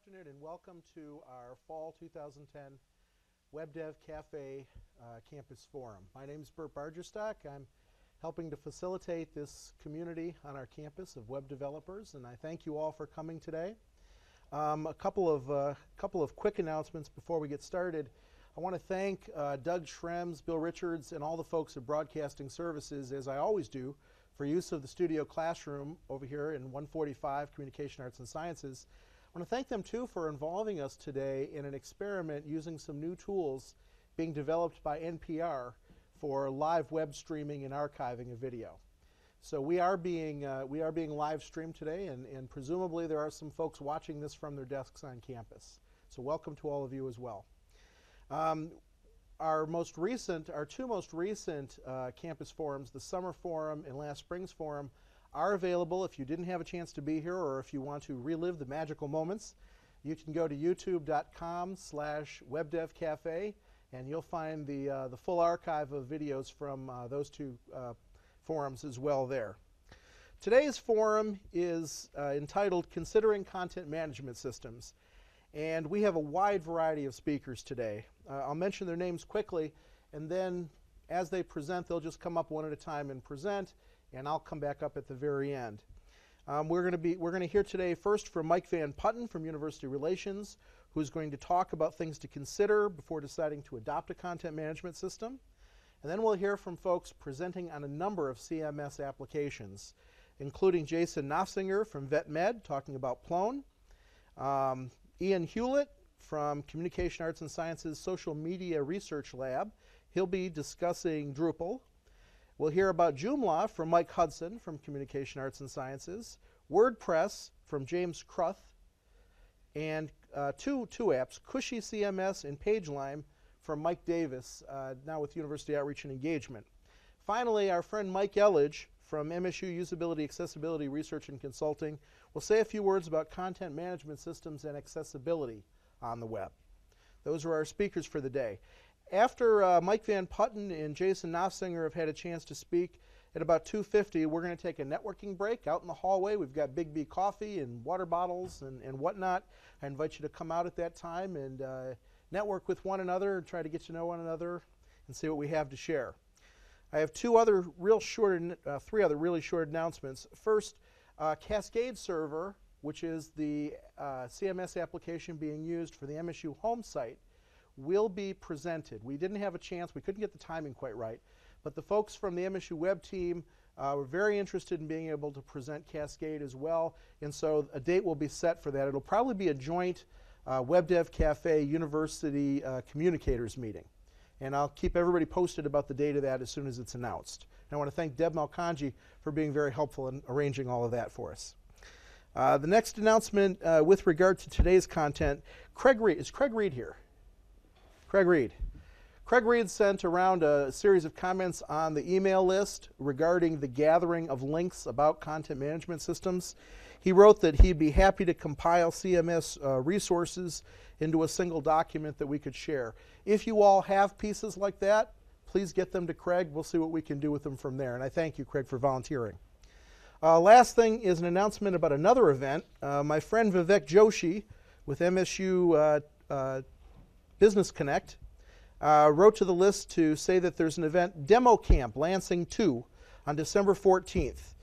afternoon and welcome to our Fall 2010 WebDev CAFÉ Campus Forum. My name is Bargerstock. I'm helping to facilitate this community on our campus of web developers, and I thank you all for coming today. A couple of quick announcements before we get started. I want to thank Doug Schrems, Bill Richards, and all the folks at Broadcasting Services, as I always do, for use of the studio classroom over here in 145 Communication Arts and Sciences. I want to thank them too for involving us today in an experiment using some new tools being developed by NPR for live web streaming and archiving of video. So we are being live streamed today, and presumably there are some folks watching this from their desks on campus. So welcome to all of you as well. Our two most recent campus forums, the Summer Forum and last Spring's Forum, are available if you didn't have a chance to be here or if you want to relive the magical moments. You can go to youtube.com/webdevcafe and you'll find the full archive of videos from those two forums as well there. Today's forum is entitled Considering Content Management Systems, and we have a wide variety of speakers today. I'll mention their names quickly, and then as they present, they'll just come up one at a time and present, and I'll come back up at the very end. We're going to hear today first from Mike Van Putten from University Relations, who's going to talk about things to consider before deciding to adopt a content management system. And then we'll hear from folks presenting on a number of CMS applications, including Jason Nofsinger from VetMed talking about Plone, Ian Hewlett from Communication Arts and Sciences Social Media Research Lab. He'll be discussing Drupal. We'll hear about Joomla from Mike Hudson from Communication Arts and Sciences, WordPress from James Cruth, and two apps, Cushy CMS and PageLime from Mike Davis, now with University Outreach and Engagement. Finally, our friend Mike Elledge from MSU Usability Accessibility Research and Consulting will say a few words about content management systems and accessibility on the web. Those are our speakers for the day. After Mike Van Putten and Jason Nofsinger have had a chance to speak, at about 2:50, we're going to take a networking break out in the hallway. We've got Big B coffee and water bottles and whatnot. I invite you to come out at that time and network with one another and try to get to know one another and see what we have to share. I have three other really short announcements. First, Cascade Server, which is the CMS application being used for the MSU home site, will be presented. We didn't have a chance, we couldn't get the timing quite right, but the folks from the MSU Web team were very interested in being able to present Cascade as well, and so a date will be set for that. It'll probably be a joint WebDev CAFÉ University Communicators meeting, and I'll keep everybody posted about the date of that as soon as it's announced. And I want to thank Deb Malkanji for being very helpful in arranging all of that for us. The next announcement with regard to today's content, is Craig Reed here? Craig Reed. Craig Reed sent around a series of comments on the email list regarding the gathering of links about content management systems. He wrote that he'd be happy to compile CMS resources into a single document that we could share. If you all have pieces like that, please get them to Craig. We'll see what we can do with them from there. And I thank you, Craig, for volunteering. Last thing is an announcement about another event. My friend Vivek Joshi with MSU Business Connect wrote to the list to say that there's an event, Demo Camp Lansing 2, on December 14th,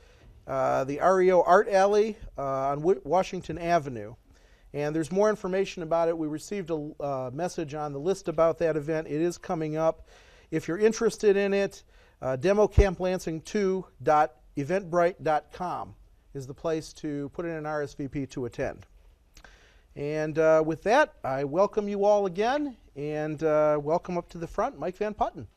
the REO Art Alley on Washington Avenue. And there's more information about it. We received a message on the list about that event. It is coming up. If you're interested in it, democamplansing2.eventbrite.com is the place to put in an RSVP to attend. And with that, I welcome you all again, and welcome up to the front, Mike Van Putten.